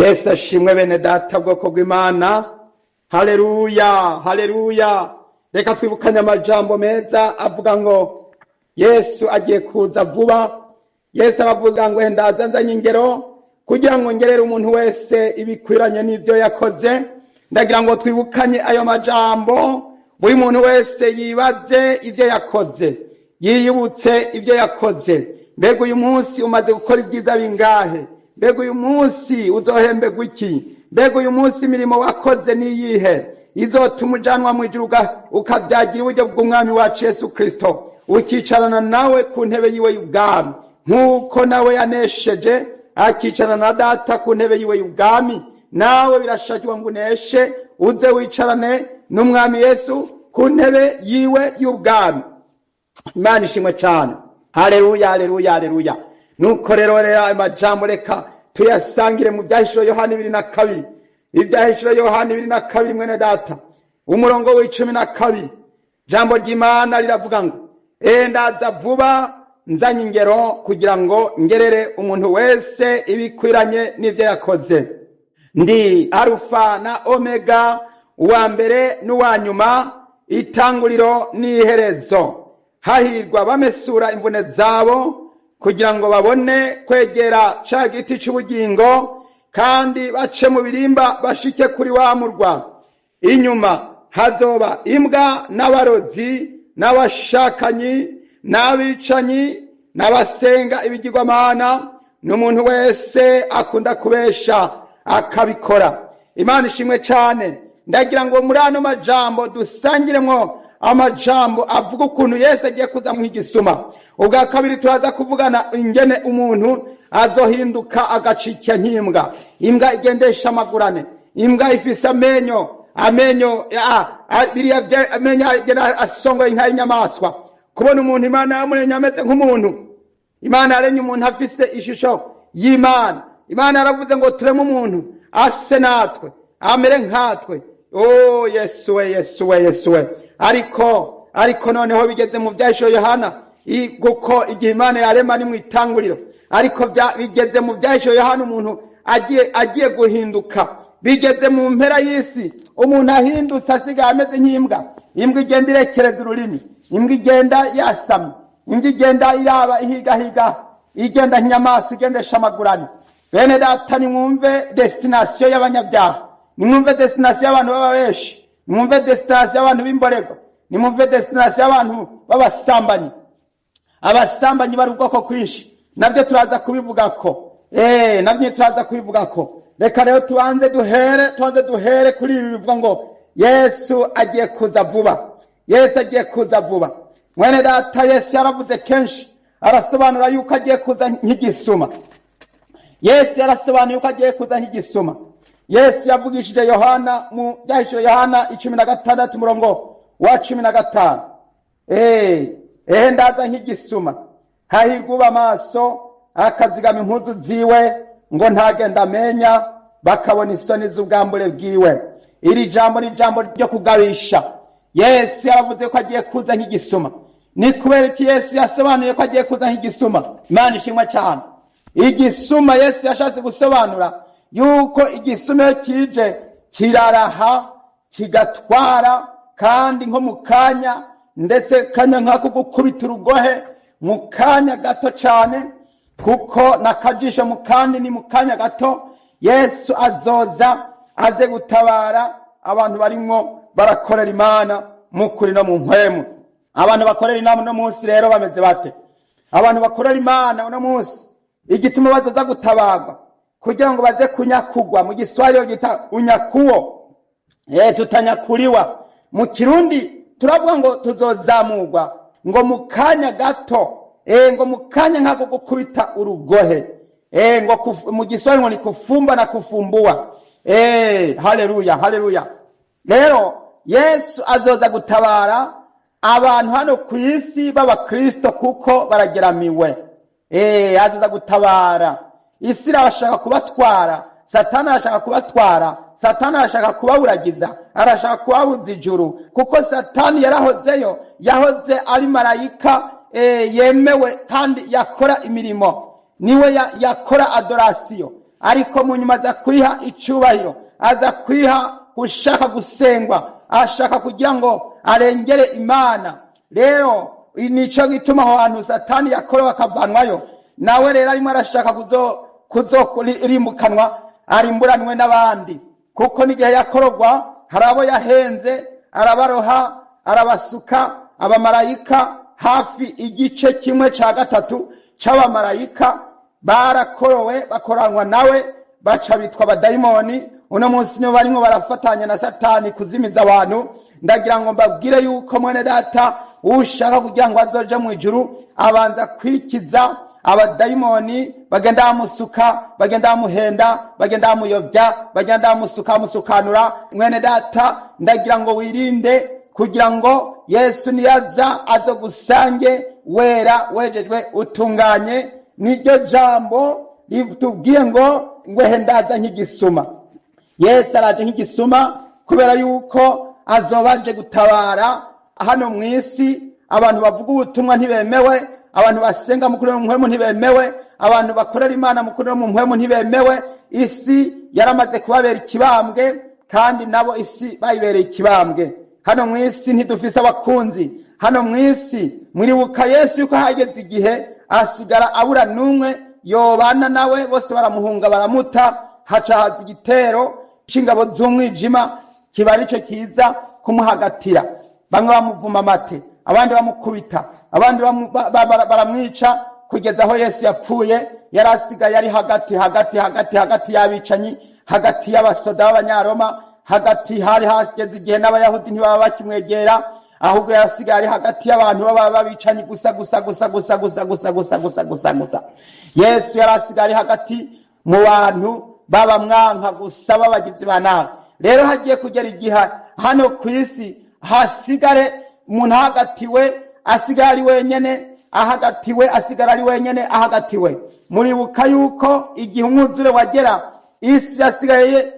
Yesu ashimwe bene data bwoko bw'Imana. Haleluya, haleluya. Reka twibukanye amajambo meza avuga ngo Yesu agiye kuza vuba. Yesu aravuga ngo ndaza nzanye ingero kugira ngo ngerere umuntu wese ibikwiranye n'ivyo yakoze. Ndagira ngo twibukanye ayo majambo, buri muntu wese yibaze ivyo yakoze, yiyibutse ivyo yakoze. Mbega uyu munsi umaze gukora ibyiza bingahe? Mbega uyu munsi uzohembegwa iki? Mbega uyu munsi imirimo wakoze niyihe izotuma ujanwa mu ijuru ukavyagira uburyo bw'umwami wacu Yesu Kristo, ukicarana nawe ku ntebe yiwe y'ubwami, nk'uko nawe yanesheje akicarana na data ku ntebe yiwe y'ubwami. Nawe birashakirwa ngo uneshe uze wicarane n'umwami Yesu ku ntebe yiwe y'ubwami. Imana ishimwe cyane. Haleluya, haleluya, haleluya. Nuko rero amajambo reka tuyasangire mu byahishuro Yohana 2:2. Ibyahishuro Yohana 2:2 mwene data, umurongo w'12. Jambo ry'Imana riravuga ngo ndaza vuba nzanye ingero kugira ngo ngerere umuntu wese ibikwiranye n'ivyo yakoze. Ndi Arufa na Omega, uwa mbere n'uwa nyuma, itanguriro n'iherezo. Hahirwa bamesura imvune zabo kugira ngo babone kwegera ca giti c'ubugingo, kandi bace mu birimba bashike kuri wa murwa. Inyuma hazoba imbwa n'abarozi n'abashakanyi n'abicanyi n'abasenga ibigirwamana n'umuntu wese akunda kubesha akabikora. Imana ishimwe cyane. Ndagira ngo muri ano majambo dusangiremo amajambo avuga ukuntu Yesu agiye kuza nk'igisuma. Ubwa kabiri turaza kuvugana ingene umuntu azohinduka agacikya nk'imbwa. Imbwa igendesha amagurane, imbwa ifise amenyo biriya amenyo asongoye nk'inyamaswa. Kubona umuntu Imana yamuremye ameze nk'umuntu. Imana yaremye umuntu afise ishusho y'Imana. Imana yaravuze ngo tureme umuntu ase natwe, amere nkatwe. Oh Yesu we, Yesu we, Yesu we. Ariko noneho bigeze mu byahishuro Yohana, kuko igihe Imana yarema ni mu itanguriro, ariko bigeze mu byahishuro Yohana umuntu agiye guhinduka. Bigeze mu mpera y'isi umuntu ahindutse asigaye ameze nk'imbwa. Imbwa igenda irekereza ururimi, imbwa igenda yasamye, imbwa igenda iraba ihigahiga, igenda nk'inyamaswa igendesha amagurane. Bene data, nimwumve destination y'abanyabyaha, nimwumve destination y'abantu b'ababeshi, nimwumve destination y'abantu b'imborego, nimwumve destination y'abantu b'abasambanyi. Abasambanyi bari ubwoko kwinshi, nabyo turaza kubivugako. Nabyo turaza kubivugako. Reka rero tuanze duhere kuri ibi bivuga ngo Yesu agiye kuza vuba. Yesu agiye kuza vuba. Mwene data, Yesu yaravuze kenshi, arasobanura yuko agiye kuza nk'igisuma. Yesu yarasobanuye yuko agiye kuza nk'igisuma. Yesu yavugishije Yohana mu byahishuro Yohana 16 umurongo wa 15. Ndaza nk'igisuma. Hahirwa uba amaso akazigama impuzu ziwe ngo ntagenda amenya, bakabona isoni z'ubwambure bwiwe. Iri jambo ni jambo ryo kugabisha. Yesu yaravuze ko agiye kuza nk'igisuma. Ni kubera iki Yesu yasobanuye ko agiye kuza nk'igisuma? Imana ishimwe cyane. Igisuma Yesu yashatse gusobanura yuko igisuma kije kiraraha kigatwara, kandi nko mukanya, ndetse kanya nkako gukubita urugohe mukanya gato cyane, kuko nakajisha mukandi ni mukanya gato. Yesu azoza aze gutabara abantu barimo barakorera Imana mukuri no mu mpwemu. Abantu bakorera Imana no munsi rero bameze bate? Abantu bakorera Imana no munsi igituma bazoza gutabarwa kugira ngo baze kunyakugwa. Mu Giswahili gita unyakuo, tutanyakuriwa. Mu Kirundi turavuga ngo tuzozamurwa, ngo mukanya gato, ngo mukanya nkako gukubita urugohe. Ngo mu Giswahili ngo ni kufumba na kufumbua. Haleluya, haleluya. Rero Yesu azoza gutabara abantu hano ku isi b'Abakristo kuko barageramiwe. Azoza gutabara. Isi irashaka kubatwara, Satani arashaka kubatwara, Satani arashaka kubaburagiza, arashaka kubabuza ijuru, kuko Satani yahoze ari marayika yemewe kandi yakora imirimo. Niwe yakora adoration, ariko mu nyuma aza kwiha icubahiro, aza kwiha gushaka gusengwa, ashaka kugira ngo arengere Imana. Rero nico gituma aho hantu Satani yakorewe akavanwayo, nawe rero arimo arashaka kuzorimbukanwa, arimburanwe n'abandi, kuko n'igihe yakorogwa hari abo yahenze, arabaroha, arabasuka. Abamarayika hafi igice kimwe ca gatatu c'abamarayika barakorowe, bakoranwa nawe, baca bitwa abadayimoni. Uno munsi nibo barimo barafatanya na Satani kuzimiza abantu. Ndagira ngo mbabwire yuko mwene data, ushaka kugira ngo azoje mu ijuru abanza kwikiza abadayimoni bagenda bamusuka, bagenda bamuhenda, bagenda bamuyobya, bagenda bamusukanura. Mwene data, ndagira ngo wirinde kugira ngo Yesu niyaza azogusange wera, wejejwe, utunganye. Niryo jambo ritubwiye ngo ngwehe ndaza nk'igisuma. Yesu araje nk'igisuma kubera yuko azobaje gutabara hano mw'isi. Abantu bavuga ubutumwa ntibemewe, abantu basenga mu kuri mu mpwemu ntibemewe, abantu bakorera Imana mu kuri mu mpwemu ntibemewe. Isi yaramaze kubabera ikibambwe, kandi nabo isi bayibereye ikibambwe. Hano mw'isi ntidufise abakunzi. Hano mw'isi muribuka Yesu yuko hageze igihe asigara abura n'umwe yobana nawe, bose baramuhunga baramuta. Haca haza igitero c'ingabo z'umwijima, kiba arico kiza kumuhagatira. Bamwe bamuvuma amate, abandi bamukubita, abandi baramwica, kugeza aho Yesu yapfuye. Yari asigaye ari hagati y'abicanyi, hagati y'abasoda b'abanyaroma, hagati hari hageze igihe n'abayahudi ntibaba bakimwegera, ahubwo yasigaye ari hagati y'abantu baba babicanyi gusa. Yesu yari asigaye ari hagati mu bantu baba mwanka gusa, babagizi ba nabi. Rero hagiye kugera igihe hano ku isi hasigare umuntu ahagatiwe, asigara ari wenyene, ahagatiwe, asigara ari wenyene, ahagatiwe. Muribuka yuko igihe umwuzure wagera, isi yasigaye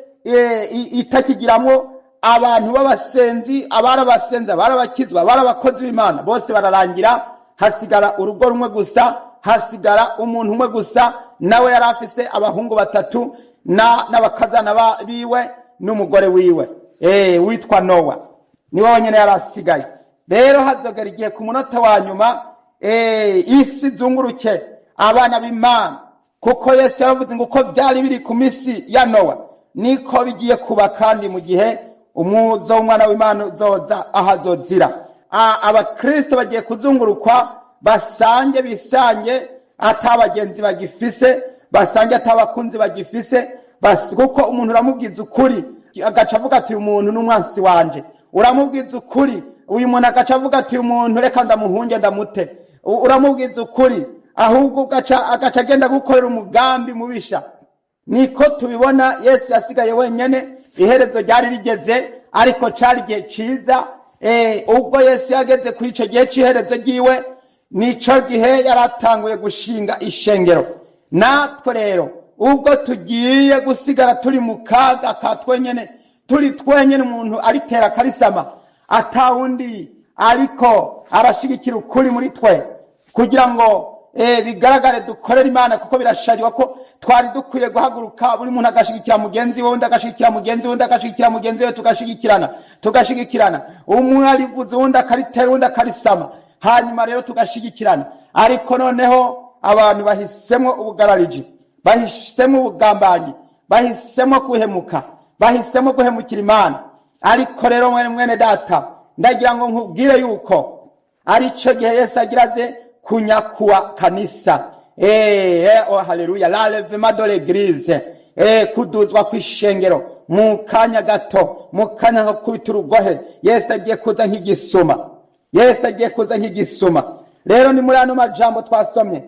itakigiramwo abantu b'abasenzi, abarabasenzi, abarabakizwa, abarabakozi b'Imana, bose bararangira. Hasigara urugo rumwe gusa, hasigara umuntu umwe gusa, nawe yari afise abahungu batatu n'abakazana biwe n'umugore wiwe witwa Nowa. Niwe wenyene yari asigaye. Rero hazogera igihe ku munota wa nyuma isi zunguruke abana b'Imana, kuko Yesu yaravuze ngo uko byari biri ku misi ya Nowa niko bigiye kuba kandi mu gihe umuzo w'umwana w'Imana uzoza ahazozira. Abakristo bagiye kuzungurukwa, basange bisange atabagenzi bagifise, basange atabakunzi bagifise, kuko umuntu uramubwiza ukuri agaca avuga ati umuntu n'umwansi wanje. Uramubwiza ukuri, uyu muntu agaca avuga ati umuntu reka ndamuhunge ndamute. Uramubwiza ukuri, ahubwo agaca agenda gukorera umugambi mubisha. Niko tubibona Yesu yasigaye wenyene. Iherezo ryari rigeze, ariko cari igihe ciza. Ubwo Yesu yageze kuri ico gihe c'iherezo ryiwe, nico gihe yaratanguye gushinga ishengero. Natwe rero ubwo tugiye gusigara turi mu kaga ka twenyene, turi twenyene, umuntu aritera karisama, atawundi ariko arashigikira ukuri muri twe, kugira ngo bigaragare dukorera Imana, kuko birashariwa ko twari dukwiye guhaguruka buri muntu agashigikira mugenzi we, undi agashigikira mugenzi we, undi agashigikira mugenzi we, tugashigikirana. Umwe arivuze undi akaritera, undi akarisama, hanyuma rero tugashigikirana. Ariko noneho abantu bahisemo ubugarariji, bahisemo ubugambanyi, bahisemo guhemuka, bahisemo guhemukira Imana. Ariko rero mwene data, ndagira ngo nkubwire yuko arico gihe Yesu agiraze kunyakuwa kanisa. Oh haleluya, l'enlèvement de l'église, kuduzwa kw'ishengero mu kanya gato, mu kanya nko kubita urugohe. Yesu agiye kuza nk'igisuma, Yesu agiye kuza nk'igisuma. Rero ni muri ano majambo twasomye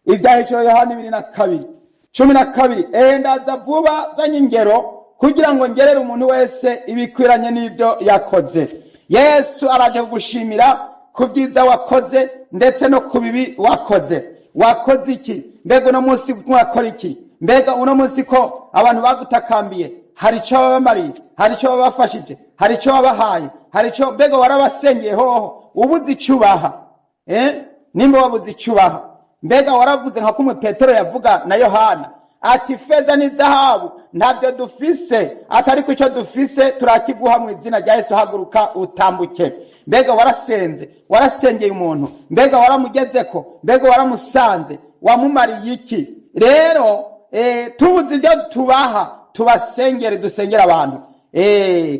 ivyahishuro Yohana 2:12, ndaza vuba zanye ingero kugira ngo ngerere umuntu wese ibikwiranye n'ibyo yakoze. Yesu araje kugushimira ku byiza wakoze ndetse no ku bibi wakoze. Wakoze iki? Mbega uno munsi mwakora iki? Mbega uno munsi ko abantu bagutakambiye hari icyo babamariye, hari icyo babafashije, hari icyo babahaye, hari icyo mbega warabasengeye hoho ubuze icyubaha? Nimba wabuze icyubaha, mbega waravuze nka kumwe Petero yavuga na Yohana ati feza n'izahabu ntabyo dufise, atariko icyo dufise turakiguha mu izina rya Yesu, haguruka utambuke. Mbega warasenze, warasengeye umuntu, mbega waramugezeko, mbega waramusanze, wamumariye iki? Rero tubuze ibyo tubaha, tubasengere, dusengera abantu.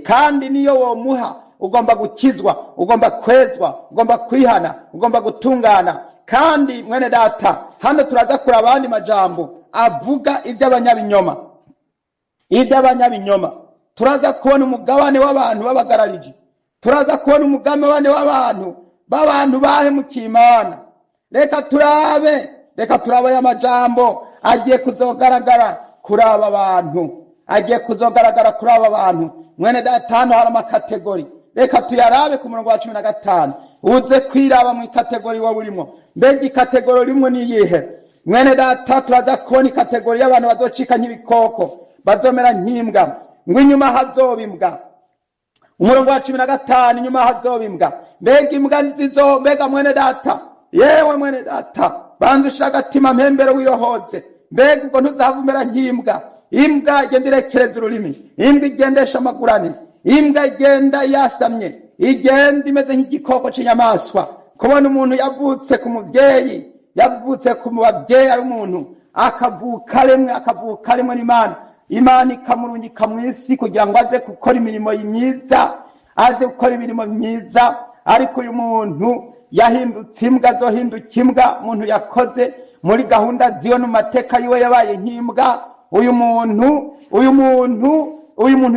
Kandi niyo womuha ugomba gukizwa, ugomba kwezwa, ugomba kwihana, ugomba gutungana. Kandi mwene data, hano turaza kuri abandi majambo avuga iby'abanyabinyoma. Turaza kubona umugabane w'abantu babagararije, turaza kubona umugabane w'abantu bahemukiye Imana. Reka turabe aya majambo agiye kuzogaragara kuri aba bantu, mwene data. Hano hari amakategori, reka tuyarabe ku murongo wa 15. uze kwiraba mu kategori wo burimo. Mbega ikategori rimwe ni iyihe? Mwene data, turaza kubona ikategori y'abantu bazocika nk'ibikoko, bazomera nk'imbwa, ngo inyuma hazoba imbwa. Umurongo wa 15, inyuma hazoba imbwa. Mbega imbwa nzizo, mbega mwene data, yewe mwene data, banza ushaka agatima mpembero wirohoze. Mbega ubwo ntuzavumera nk'imbwa. Imbwa igenda irekereza ururimi, imbwa igendesha amagurane, imbwa igenda yasamye, igenda imeze nk'igikoko cy'inyamaswa. Kubona umuntu yavutse ku mubyeyi, yavutse ku mubyeyi ari umuntu, akavuka rimwe n'Imana, Imana ikamurungika mu isi kugira ngo aze gukora imirimo myiza, ariko uyu muntu yahindutse imbwa, azohinduka imbwa. Umuntu yakoze muri gahunda ziyo no mateka yiwe yabaye nk'imbwa. Uyu muntu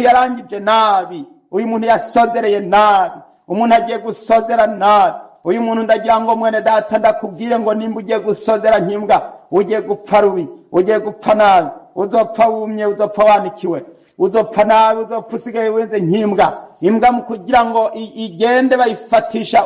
yarangije nabi, uyu muntu yasozereye nabi, umuntu agiye gusozera nabi. Uyu muntu ndagira ngo mwene data ndakubwire ngo nimba ugiye gusozera nk'imbwa, ugiye gupfa rubi, ugiye gupfa nabi, uzopfa wumye, uzopfa wanikiwe, uzopfa nabi, uzopfa usigaye wenze nk'imbwa. Imbwa mu kugira ngo igende bayifatisha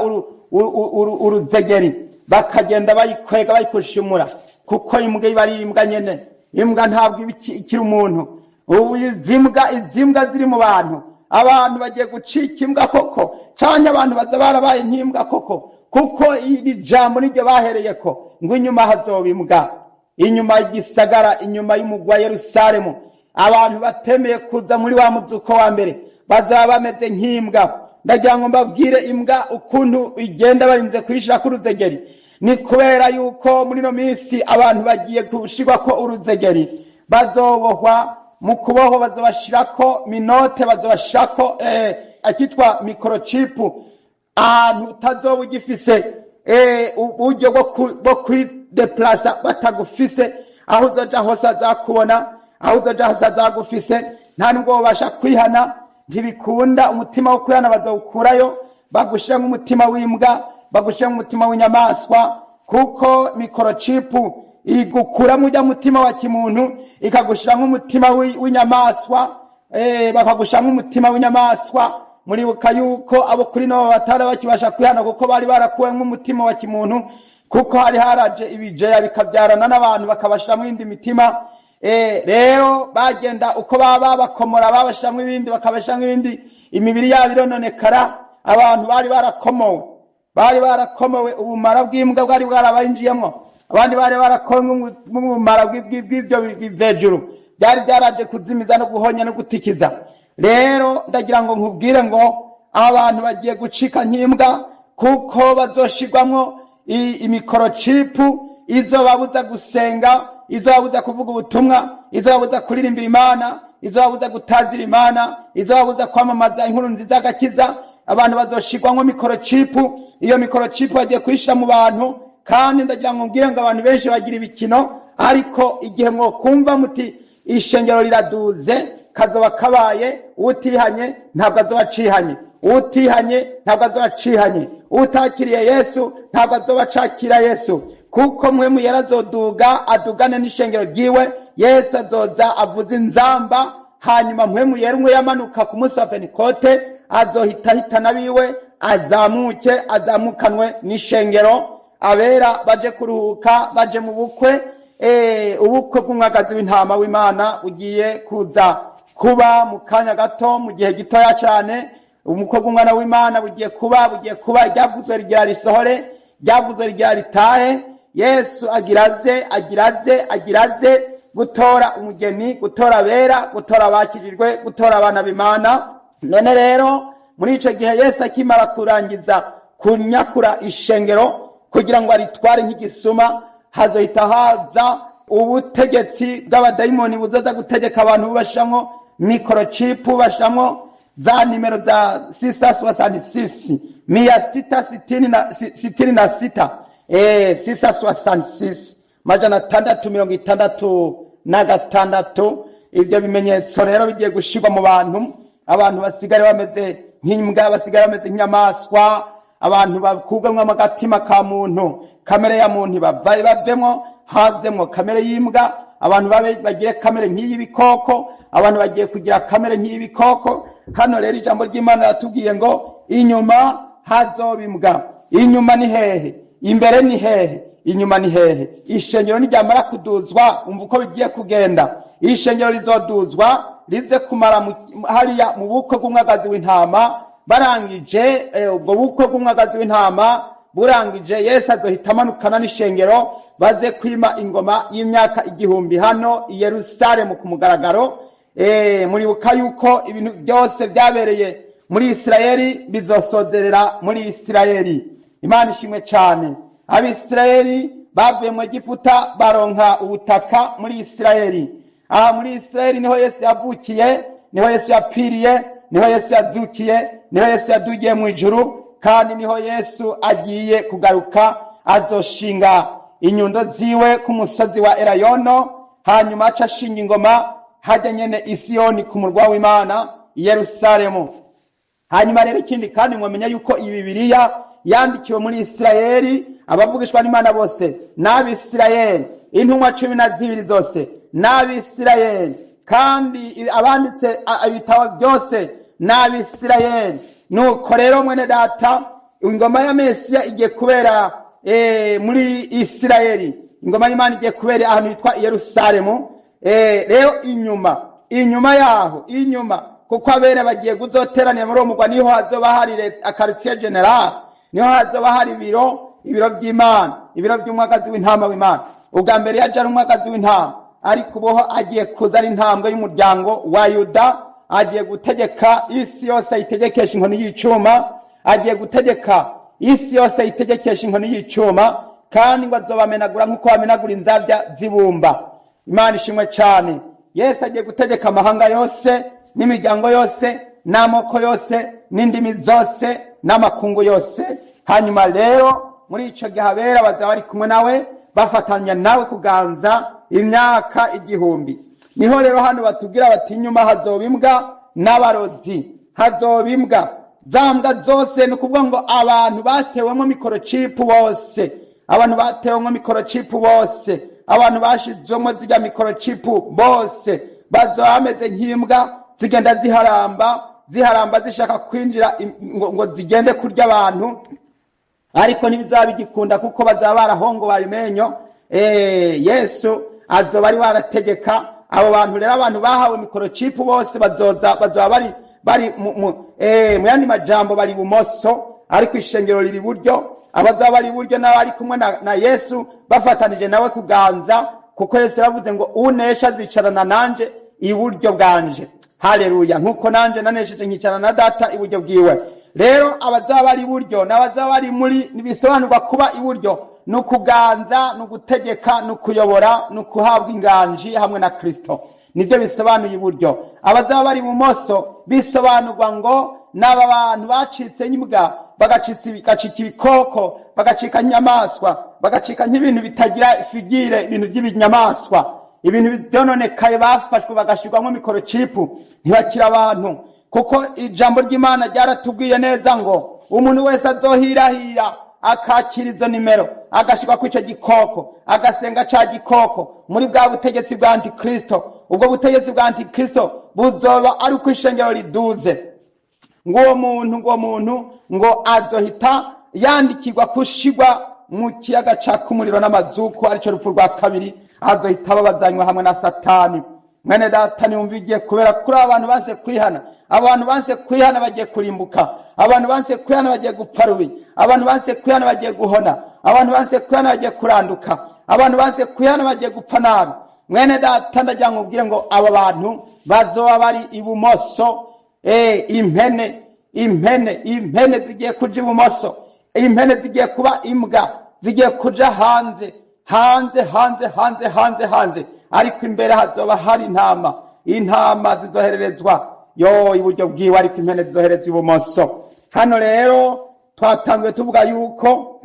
uruzegeri, bakagenda bayikwega bayikushimura, kuko imbwa iba ari imbwa nyene. Imbwa ntabwo ikiri umuntu. Ubu izimbwa ziri mu bantu, abantu bagiye gucika imbwa koko, canke abantu baza barabaye nk'imbwa koko, kuko iri jambo niryo bahereyeko, ngo inyuma hazoba imbwa. Inyuma y'igisagara, inyuma y'umugwa Yerusalemu, abantu batemeye kuza muri wa muzuko wa mbere bazaba bameze nk'imbwa. Ndagira ngo mbabwire imbwa ukuntu igenda barinze kwishira ku ruzegeri. Ni kubera yuko muri no minsi abantu bagiye gushirwa ko uruzegeri, bazobohwa. Mu kuboho bazobashirako minote, bazobashirako akitwa microchip, ahantu utazoba ugifise uburyo bwo kwideplasa batagufise. Aho uzoja hose azakubona, aho uzoja hose azagufise, nta nubwo babasha kwihana. Ntibikunda, umutima wo kwihana bazawukurayo, bagushira nk'umutima w'imbwa, bagushira nk'umutima w'inyamaswa, kuko microchip igukura mu mutima wa kimuntu ikagushira nk'umutima w'inyamaswa. Bakagushira nk'umutima w'inyamaswa. Muribuka yuko abo kuri no batara bakibasha kwihana kuko bari barakuwe nk'umutima wa kimuntu, kuko hari haraje ibijeya bikabyarana n'abantu bakabashira mu indi mitima. Rero bagenda uko baba bakomora, babashamwe ibindi, bakabashamwe ibindi, imibiri yabo irononekara. Abantu bari barakomowe ubumara bw'imbwa bwari bwarabayinjiyemo. Abandi bari barakomwe ubumara bw'ibyo bivejuru, byari byaraje kuzimiza no guhonya no gutikiza. Rero ndagira ngo nkubwire ngo abantu bagiye gucika nk'imbwa, kuko bazoshirwamwo imicrochip izobabuza gusenga, izobabuza kuvuga ubutumwa, izobabuza kuririmbira Imana, izobabuza gutazira Imana, izobabuza kwamamaza inkuru nziza y'agakiza. Abantu bazoshirwamwo microchip. Iyo microchip bagiye kwishira mu bantu. Kandi ndagira ngo mbwire ngo abantu benshi bagira ibikino, ariko igihe mwo kumva muti ishengero riraduze, kazoba kabaye, utihanye ntabwo azoba cihanye, utihanye ntabwo azoba cihanye, utakiriye Yesu ntabwo azoba cakira Yesu, kuko mpwemu yera azoduga adugane n'ishengero ryiwe. Yesu azoza avuza inzamba, hanyuma mpwemu yera umwe yamanuka ku munsi wa Pentekote azohitana biwe, azamukanwe n'ishengero. Abera baje kuruhuka, baje mu bukwe, ubukwe bw'umwagazi w'intama w'Imana ugiye kuza kuba mu kanya gato, mu gihe gitoya cyane. Umukwe bw'umwana w'Imana bugiye kuba, iryavuzwe rigira risohore, iryavuzwe rigira ritahe. Yesu agiraze gutora umugeni, gutora abera, gutora abakijijwe, gutora abana b'Imana. None rero muri ico gihe Yesu akimara kurangiza kunyakura ishengero kugira ngo aritware nk'igisuma, hazohita haza ubutegetsi bw'abadayimoni buzoza gutegeka abantu bubashamwo microchip, bubashamwo za nimero za 666 666 666 majana 666. Ivyo bimenyetso rero bigiye gushirwa mu bantu, abantu basigare bameze nk'imbwa, basigare bameze nk'inyamaswa, abantu bakugwamwo amagatima ka muntu, kamere ya muntu bavemwo, hazemwo kamere y'imbwa, abantu bagire kamere nk'iy'ibikoko, abantu bagiye kugira kamere nk'iy'ibikoko. Hano rero ijambo ry'Imana ratubwiye ngo inyuma hazoba imbwa. Inyuma ni hehe? Imbere ni hehe? Inyuma ni hehe? Ishengero niryamara kuduzwa, umva uko bigiye kugenda. Ishengero rizoduzwa rize kumara hariya mu bukwe bw'umwagazi w'intama. Barangije ubwo bukwe bw'umwagazi w'intama burangije, Yesu azohita amanukana n'ishengero baze kwima ingoma y'imyaka 1000 hano i Yerusalemu ku mugaragaro. Muribuka yuko ibintu byose byabereye muri Isirayeli bizosozerera muri Isirayeli. Imana ishimwe cyane. Abisirayeli bavuye mu Egiputa baronka ubutaka muri Isirayeli. Aha muri Isirayeli niho Yesu yavukiye, niho Yesu yapfiriye, niho Yesu yazukiye, niho Yesu yadugiye mu ijuru, kandi niho Yesu agiye kugaruka azoshinga inyundo ziwe ku musozi wa Elayono, hanyuma aca ashinga ingoma hajya nyene Isiyoni ku murwa w'Imana i Yerusalemu. Hanyuma rero ikindi kandi mwamenya yuko iyi Bibiliya yandikiwe muri Isirayeli, abavugishwa n'Imana bose n'Abisirayeli, intumwa 12 zose n'Abisirayeli, kandi abanditse ibitabo byose n'Abisirayeli. Nuko rero mwene data, ingoma ya Mesiya igiye kubera muri Isirayeli, ingoma y'Imana igiye kubera ahantu hitwa Yerusalemu. Rero inyuma yaho, kuko abere bagiye guzoteranira muri uwo mugwa, niho hazoba hari quartier general, niho hazoba hari ibiro by'Imana, ibiro by'umwagazi w'intama w'Imana. Ubwa mbere yaje ari umwagazi w'intama, ariko uboho agiye kuza ari intambwe y'umuryango wa Yuda, agiye gutegeka isi yose ayitegekesha inkoni y'icuma, agiye gutegeka isi yose ayitegekesha inkoni y'icuma, kandi ngo azobamenagura nk'uko bamenagura inzabya zibumba. Imana ishimwe cyane. Yesu agiye gutegeka amahanga yose n'imiryango yose n'amoko yose n'indimi zose n'amakungu yose. Hanyuma rero muri ico gihe abera bazaba bari kumwe nawe, bafatanya nawe kuganza imyaka 1000. Niho rero hano batubwira bati inyuma hazoba imbwa n'abarozi, hazoba imbwa. Zambwa zose ni ukuvuga ngo abantu batewemo microchip bose, abantu batewemo microchip bose, abantu bashizwemo zijya microchip bose bazoba bameze nk'imbwa zigenda ziharamba zishaka kwinjira ngo zigende kurya abantu, ariko ntibizaba bigikunda kuko bazaba barahongobaye imenyo. Yesu azoba ari warategeka abo bantu. Rero abantu bahawe microchip bose bazoba bari mu yandi majambo bari bumoso, ariko ishengero riri buryo. Abazaba bari buryo nawe ari kumwe na Yesu bafatanije nawe kuganza, kuko Yesu yavuze ngo unesha zicarana nanje iburyo bwanje. Haleluya. Nkuko nanje nanesheje nkicarana na Data iburyo bwiwe. Rero abazaba bari buryo n'abazaba bari muri nibisobanurwa kuba iburyo nukuganza, nugutegeka, nukuyobora, nukuhabwa inganji hamwe na Kristo. Nivyo bisobanuye iburyo. Abazaba bari bumoso bisobanurwa ngo n'aba bantu bacitse nyimbwa, bagacika ibikoko, bagacika inyamaswa, bagacika nk'ibintu bitagira figire, ibintu by'ibinyamaswa, ibintu byononekaye bafashwe bagashirwamo microchip, ntibakira abantu. Kuko ijambo ry'Imana ryaratubwiye neza ngo umuntu wese azohirahira akakira izo nimero, agashirwa ku ico gikoko, agasenga ca gikoko muri bwa butegetsi bwa Antikristo. Ubwo butegetsi bwa Antikristo buzoba ari uko ishengero riduze. Nguwo muntu ngo azohita yandikirwa kushigwa mu kiyaga ca kumuriro n'amazuku, arico rupfu rwa kabiri. Azohita babazanywa hamwe na Satani. Mwene data niumvigiye kubera kuri abantu banse kwihana. Abantu banse kwihana bagiye kurimbuka. Abantu banse kwihana bagiye gupfa rubi. Abantu banse kwihana bagiye guhona. Abantu banse kwihana bagiye kuranduka. Abantu banse kwihana bagiye gupfa nabi. mwene data ndagira ngo ubwire ngo aba bantu bazoba bari ibumoso. Impene zigiye kuja ibumoso, impene zigiye kuba imbwa, zigiye kuja hanze, ariko imbere hazoba hari intama zizohererezwa iburyo bwiwe, ariko impene zizoherezwa ibumoso. Hano rero twatanguye tuvuga yuko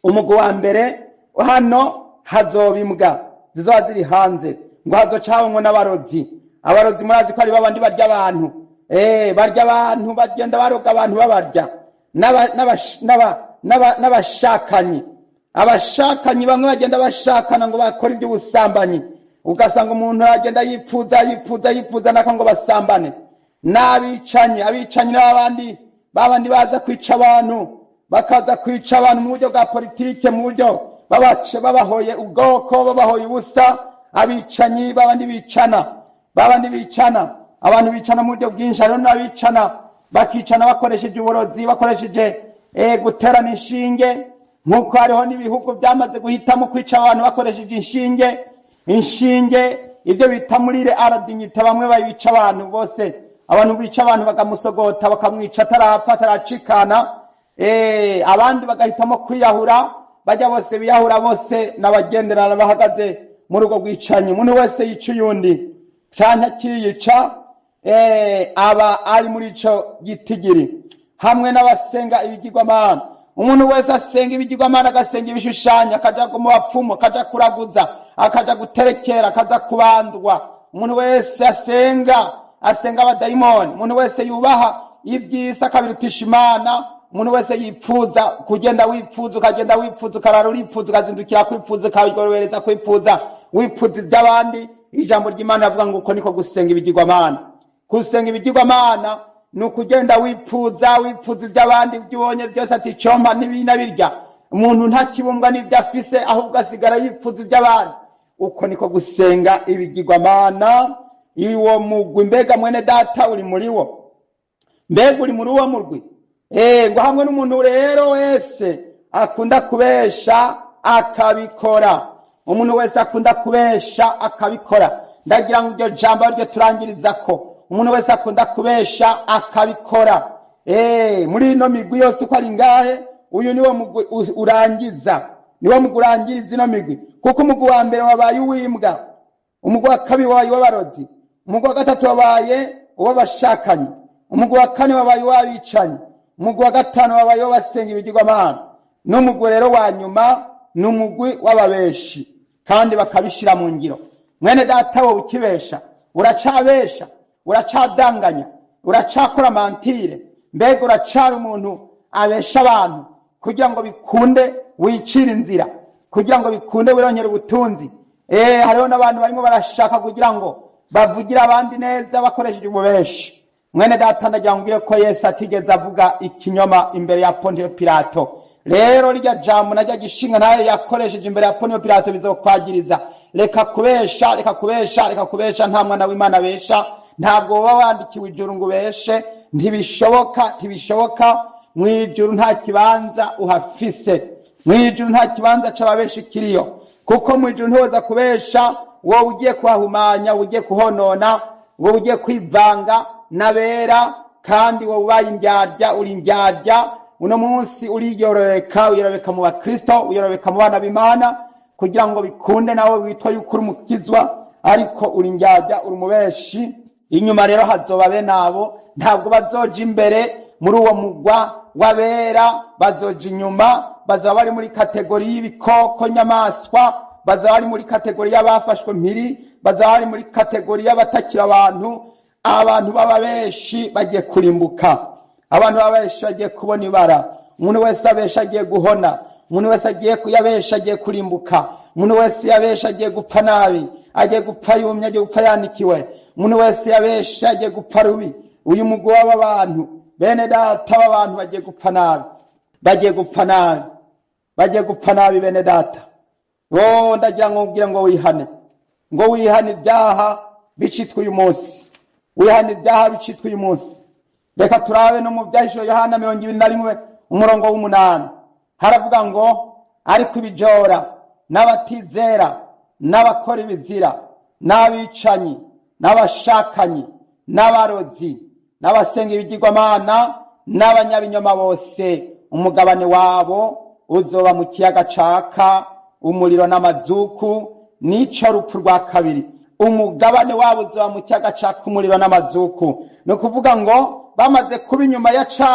umugwi wa mbere hano hazoba imbwa zizoba ziri hanze, ngo hazocabamwo n'abarozi. Abarozi murazi ko ari babandi barya abantu, barya abantu, bagenda baroga abantu babarya. N'abashakanyi, abashakanyi bamwe bagenda bashakana ngo bakora iby'ubusambanyi, ugasanga umuntu agenda yipfuza nako ngo basambane. N'abicanyi, abicanyi n'abandi babandi baza kwica abantu, bakaza kwica abantu mu buryo bwa politike, mu buryo babahoye ubwoko, babahoye ubusa. Abicanyi babandi bicana, abantu bicana mu buryo bwinshi. Hariho n'abicana bakicana bakoresheje uburozi, bakoresheje guterana inshinge, nk'uko hariho n'ibihugu byamaze guhitamo kwica abantu bakoresheje inshinge, ibyo bita murire aradinyita. Bamwe babica abantu bose, abantu bica abantu bakamusogota, bakamwica atarapfa, ataracikana. Abandi bagahitamo kwiyahura, bajya bose biyahura, bose n'abagenderana bahagaze muri ubwo bwicanyi. Umuntu wese yica uyundi canke akiyica, aba ari muri ico gitigiri. Hamwe n'abasenga ibigirwamana, umuntu wese asenga ibigirwamana, agasenga ibishushanyo, akaja mu bapfumu, akaja kuraguza, akaja guterekera, akaza kubandwa. Umuntu wese asenga abadayimoni, umuntu wese yubaha ivy'isi akabirutisha Imana. Umuntu wese yipfuza, kugenda wipfuza, ukagenda wipfuza, ukarara uripfuza, ukazindukira kwipfuza, ukabigorobereza kwipfuza, wipfuza iby'abandi. Ijambo ry'Imana avuga ngo uko niko gusenga ibigirwamana. Gusenga ibigirwamana ni ukugenda wipfuza iby'abandi, ibyo ubonye byose, ati compa n'ibinabirya. Umuntu ntakibumbwa n'ibyo afise, ahubwo asigara yipfuza iby'abandi. Uko niko gusenga ibigirwamana. Iwo mugwi, mbega mwene data uri muri wo? Mbega uri muri uwo murwi? Ngo hamwe n'umuntu rero wese akunda kubesha akabikora, umuntu wese akunda kubesha akabikora. Ndagira ngo iryo jambo ryo turangiriza ko umuntu wese akunda kubesha akabikora. Muri ino migwi yose uko ari ngahe, uyu niwo mugwi urangiriza ino migwi. Kuko umugwi wa mbere wabaye uw'imbwa, umugwi wa kabiri wabaye uw'abarozi, umugwi wa gatatu wabaye uw'abashakanyi, umugwi wa kane wabaye uw'abicanyi, umugwi wa gatanu wabaye uw'abasenga ibigirwamana, n'umugwi rero wa nyuma ni umugwi w'ababeshi, kandi bakabishira mu ngiro. Mwene data wowe ukibesha, uracabesha, uracadanganya, uracakora mantire, mbega uracari umuntu abesha abantu kugira ngo bikunde wicira inzira, kugira ngo bikunde wirongera ubutunzi. Hariho n'abantu barimo barashaka kugira ngo bavugira abandi neza bakoresheje ububeshi. Mwene data ndagira ngo ngire ko Yesu atigeze avuga ikinyoma imbere ya Pontiyo Pilato. Rero rya jambo najya gishinga nayo yakoresheje imbere ya Pontiyo Pilato bizokwagiriza. Reka kubesha, nta mwana w'Imana abesha. Ntabwo woba wandikiwe ijuru ngo ubeshe, ntibishoboka. Mwijuru nta kibanza uhafise, mwijuru nta kibanza c'ababeshi kiriyo. Kuko mwijuru ntiwoza kubesha, wowe ugiye kuhahumanya, ugiye kuhonona, wowe ugiye kwivanga nabera, kandi wowe ubaye indyarya, uri indyarya. Uno munsi uyorobeka mu bakristo, uyorobeka mu bana b'Imana, kugira ngo bikunde nawe witwa yuko uri umukizwa, ariko uri indyarya, uri umubeshi. Inyuma rero hazoba bene abo, ntabwo bazoja imbere muri uwo mugwa w'abera, bazoja inyuma. Bazoba bari muri kategori y'ibikoko nyamaswa, bazoba bari muri kategori y'abafashwe mpiri, bazoba bari muri kategori y'abatakira abantu b'ababeshi bagiye kurimbuka. Abantu b'ababeshi bagiye kubona ibara. Umuntu wese abesha agiye guhona, umuntu wese agiye kuyabesha agiye kurimbuka, umuntu wese yabesha agiye gupfa nabi, agiye gupfa yumye, agiye gupfa yanikiwe. Umuntu wese yabesha agiye gupfa rubi. Uyu mugwi w'abantu, bene data b'abantu bagiye gupfa nabi, bagiye gupfa nabi bene data. Ndagira ngo ubwire ngo wihane ibyaha bicitwa uyu munsi, wihane ibyaha bicitwa uyu munsi. Reka turabe no mu byahishuro Yohana 21 umurongo w'8, haravuga ngo ariko ibijora n'abatizera n'abakora ibizira n'abicanyi n'abashakanyi n'abarozi n'abasenga ibigirwamana n'abanyabinyoma bose umugabane wabo uzoba mu kiyaga caka umuriro n'amazuku nico rupfu rwa kabiri. Umugabane wabo uzoba mu kiyaga caka umuriro n'amazuku. No kuvuga ngo bamaze kuba inyuma ya ca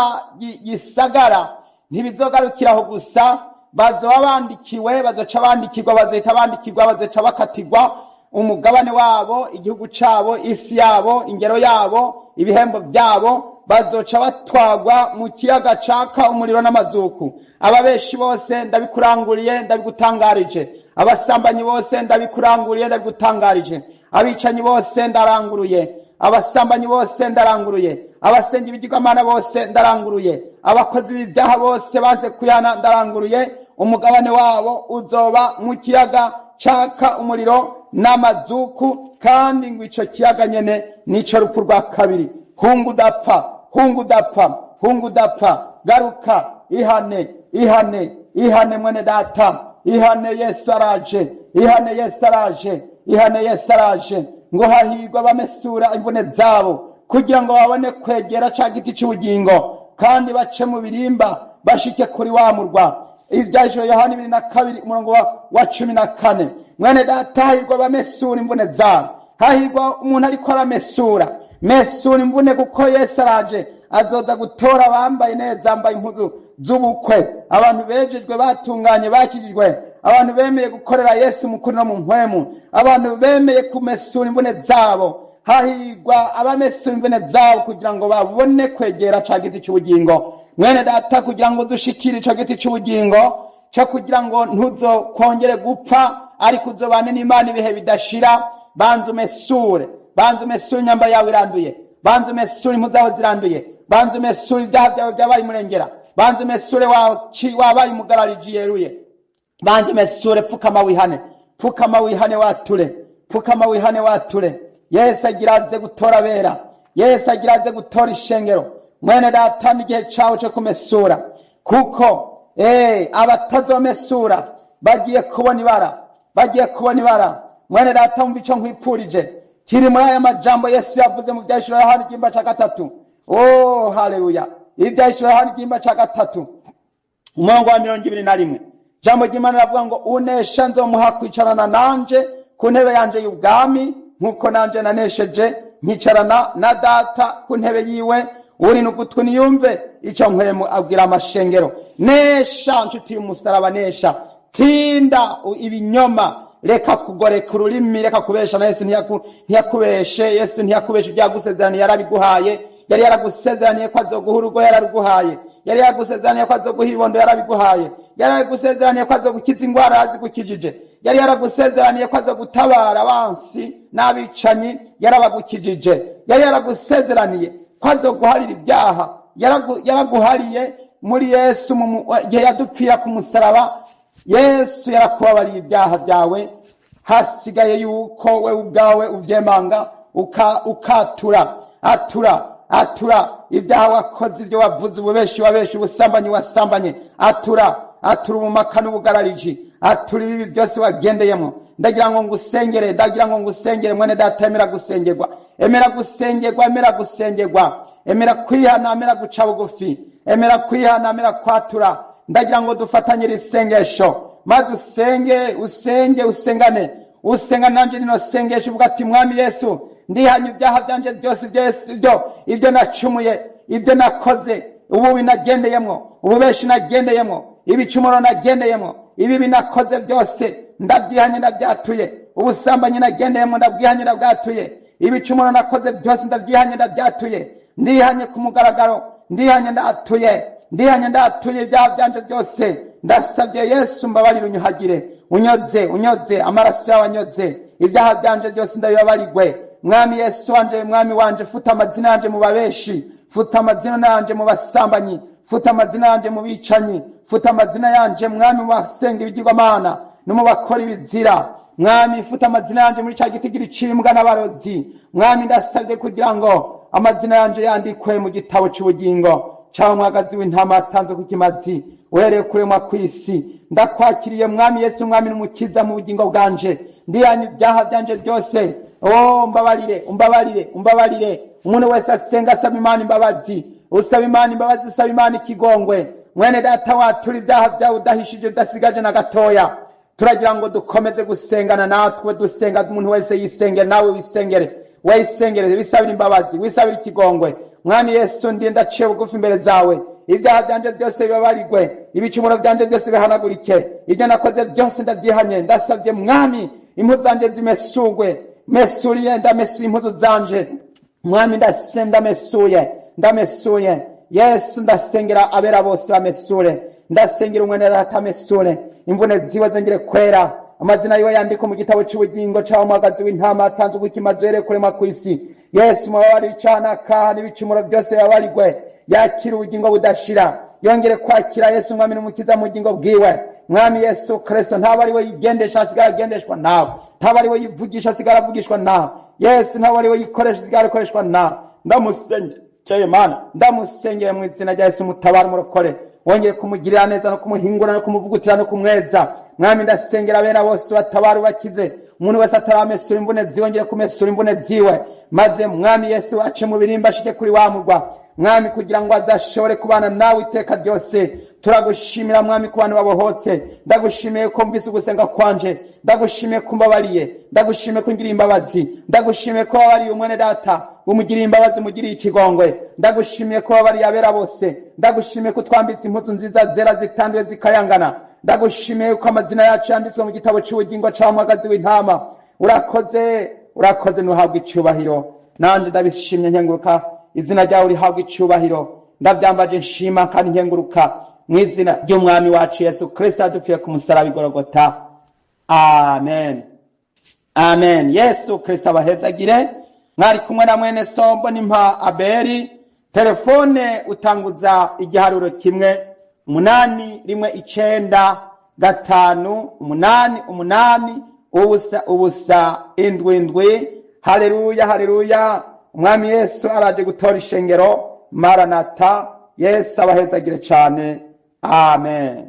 gisagara ntibizogarukiraho gusa, bazoba bandikiwe, bazoca bandikirwa, bazohita bandikirwa, bazoca bakatirwa umugabane wabo, igihugu cabo, isi yabo, ingero yabo, ibihembo byabo, bazoca batwagwa mu kiyaga caka umuriro n'amazuku. Ababeshi bose ndabikuranguriye, ndabigutangarije. Abasambanyi bose ndabikuranguriye, ndabigutangarije. Abicanyi bose ndaranguruye, abasambanyi bose ndaranguruye, abasenga ibigirwamana bose ndaranguruye, abakozi b'ibyaha bose baze kwihana ndaranguruye. Umugabane wabo uzoba mu kiyaga caka umuriro n'amazuku, kandi ngo ico kiyaga nyene nico rupfu rwa kabiri. Hungu udapfa, hungu udapfa, hungu udapfa, garuka, ihane, ihane, ihane mwene data, ihane Yesu araje, ihane Yesu araje, ihane Yesu araje. Ngo hahirwa abamesura imvune zabo kugira ngo babone kwegera ca giti c'ubugingo, kandi bace mu birimba bashike kuri wa murwa. Ivyahishuriwe Yohana 2 umurongo wa 14. Mwene data, hahirwa abamesura imvune zabo, hahirwa umuntu ariko aramesura imvune, kuko Yesu araje azoza gutora abambaye neza, ambaye impuzu z'ubukwe, abantu bejejwe, batunganye, bakijijwe, abantu bemeye gukorera Yesu mukuri no mu mpwemu, abantu bemeye kumesura imvune zabo. Hahirwa abamesura imvune zabo kugira ngo babone kwegera ca giti c'ubugingo. Mwene data, kugira ngo dushikire ico giti c'ubugingo, cyo kugira ngo ntuzokongere gupfa ariko uzobane n'Imana ibihe bidashira, banza umesure, banza umesure inyamba yawe iranduye, banza umesure impuzu zawe ziranduye, banza umesure ibyaha byawe byabaye umurengera, banza umesure wabaye umugarariji yeruye, banza umesure. Pfukama wihane, pfukama wihane wature, pfukama wihane wature. Yesu agiraze gutora abera, Yesu agiraze gutora ishengero. Mwene data, n'igihe cawe cyo kumesura, kuko abatazomesura bagiye kubona ibara, bagiye kubona ibara. Mwene data, mumva ico nkwipfurije kiri muri aya majambo Yesu yavuze mu Vyahishuriwe Yohana 3. Oh haleluya! Ivyahishuriwe Yohana 3 umurongo wa 21. Jambo ry'Imana ravuga ngo unesha nzomuha kwicarana nanje ku ntebe yanje y'ubwami, nkuko nanje nanesheje nkicarana na data ku ntebe yiwe. Uri n'ugutwi niyumve ico mpwemu abwira amashengero. Nesha nshuti y'umusaraba, nesha, tinda ibinyoma, reka kugoreka ururimi, reka kubesha. Na Yesu ntiyakubeshe, Yesu ntiyakubeshe ibyagusezeraniye, yarabiguhaye. Yari yaragusezeraniye ko azoguha urugo, yararuguhaye. Yari yaragusezeraniye ko azoguha ibondo, yarabiguhaye. Yari yaragusezeraniye ko azogukiza ingwara, yazigukijije. Yari yaragusezeraniye ko azogutabara abansi n'abicanyi, yarabagukijije. Yari yaragusezeraniye ko azoguharira ibyaha, yaraguhariye muri Yesu igihe yadupfira ku musaraba. Yesu yarakubabariye ibyaha byawe, hasigaye yuko we ubwawe uvyemanga ukatura. Atura ibyaha wakoze, ibyo wavuze, ububeshi wabeshi, ubusambanyi wasambanye. Atura ubumaka n'ubugarariji, atura ibibi byose wagendeyemo. Ndagira ngo ngusengere, ndagira ngo ngusengere mwene data, emera gusengerwa, emera gusengerwa, emera gusengerwa, emera kwihana, emera guca bugufi, emera kwihana, emera kwatura. Ndagira ngo dufatanyire isengesho, maze usengane nanje nino sengesho, uvuga ati Mwami Yesu, ndihanye ibyaha byanje byose, ibyo nacumuye, ibyo nakoze, ububi nagendeyemo, ububeshi nagendeyemo, ibicumuro nagendeyemo, ibibi nakoze byose ndabyihanye, ndabyatuye. Ubusambanyi nagendeyemo ndabyihanye, ndabwatuye. Ibicumuro nakoze byose ndabyihanye, ndabyatuye. Ndihanye ku mugaragaro, ndihanye, ndatuye ibyaha byanje byose. Ndasabye Yesu, mbabarira, unyuhagire, unyoze, amaraso yawe anyoze, ibyaha byanje byose ndabibabarigwe. Mwami Yesu wanje, Mwami wanje, futa amazina yanje mu babeshi, futa amazina yanje mu basambanyi, futa amazina yanje mu bicanyi, futa amazina yanje Mwami mu basenga ibigirwamana no mu bakora ibizira. Mwami, futa amazina yanje muri ca gitigiri cimbwa n'abarozi. Mwami, ndasabye kugira ngo amazina yanje yandikwe mu gitabo c'ubugingo cawe mwagazi w'intama atanzwe ku kimazi. uhereye kuremwa kw'isi. Ndakwakiriye mwami Yesu, mwami n'umukiza mu bugingo bwanje. Ndihanye ibyaha byanje byose. Mbabarire, umbabarire, umbabarire. Umuntu wese asenga asaba Imana imbabazi. Usaba Imana imbabazi, usaba Imana ikigongwe. Mwene data watura ibyaha byawe udahishije udasigaje na gatoya. Turagira ngo dukomeze gusengana natwe, dusenga umuntu wese yisengere, nawe wisengere. Wayisengere, wisabire imbabazi, wisabire ikigongwe. Mwami Yesu, ndi ndaciye bugufi imbere zawe. Ibyaha byanje byose bibabarigwe, ibicumuro byanje byose bihanagurike. Ibyo nakoze byose ndabyihanye. Ndasabye mwami, impuzu zanje zimesugwe. Mesuriye, ndamesuye impuzu zanje. Mwami ndamesuye. Yesu, ndasengera abera bose bamesure. Ndasengera umwene data amesure. Imvune ziwe zongere kwera. Amazina yiwe yandikwa mu gitabo cy'ubugingo cyawo mwagazi w'intama atanzwe kukimaze uhereye kuremwa kw'isi. Yesu, mubabarire icana kaha n'ibicumuro byose bibabarigwe. Yakira ubugingo budashira. Yongere kwakira Yesu mwami n'umukiza mu bugingo bwiwe. Mwami Yesu Kristo, ntaba ari we yigendesha asigara agendeshwa nawe. Ntaba ari we yivugisha asigara avugishwa nawe. Yesu, ntaba ari we yikoresha asigara akoreshwa nawe. Ndamusengeye Mana, ndamusengeye mu izina rya Yesu, mutabara murokore. Wongeye kumugirira neza no kumuhingura no kumuvugutira no kumweza. Mwami, ndasengera abera bose batabara bakize. Umuntu wese ataramesura imvune ziwongere kumesura imvune ziwe. Maze mwami Yesu ace mu birimba ashike kuri wa murwa. Mwami, kugira ngo azashobore kubana nawe iteka ryose. Turagushimira mwami ku bantu babohotse. Ndagushimiye ko mvise ugusenga kwanje. Ndagushimiye ko mbabariye. Ndagushimiye ko ngiriye imbabazi. Ndagushimiye ko wabariye umwene data. Umugiriye imbabazi, umugiriye ikigongwe. Ndagushimiye ko wabariye abera bose. Ndagushimiye ko twambitse impuzu nziza zera zitanduye zikayangana. Ndagushimiye ko amazina yacu yanditswe mu gitabo cy'ubugingo cyawo mwagazi w'intama. Urakoze nuhabwa icyubahiro. Nanje ndabishimye nkenguruka. Izina ryawe rihabwa icyubahiro. Ndabyambaje nshima kandi nkenguruka mu izina ry'umwami wacu Yesu Kristo adupfiye ku musaraba igorogota. Amen. Amen. Yesu Kristo abahezagire. Mwari kumwe na mwene Sombo nimpa Abeli. Telefone utanguza igiharuro kimwe 81958 Haleluya, haleluya. Umwami Yesu araje gutora ishengero. Maranatha. Yesu abahezagire cyane. Amen.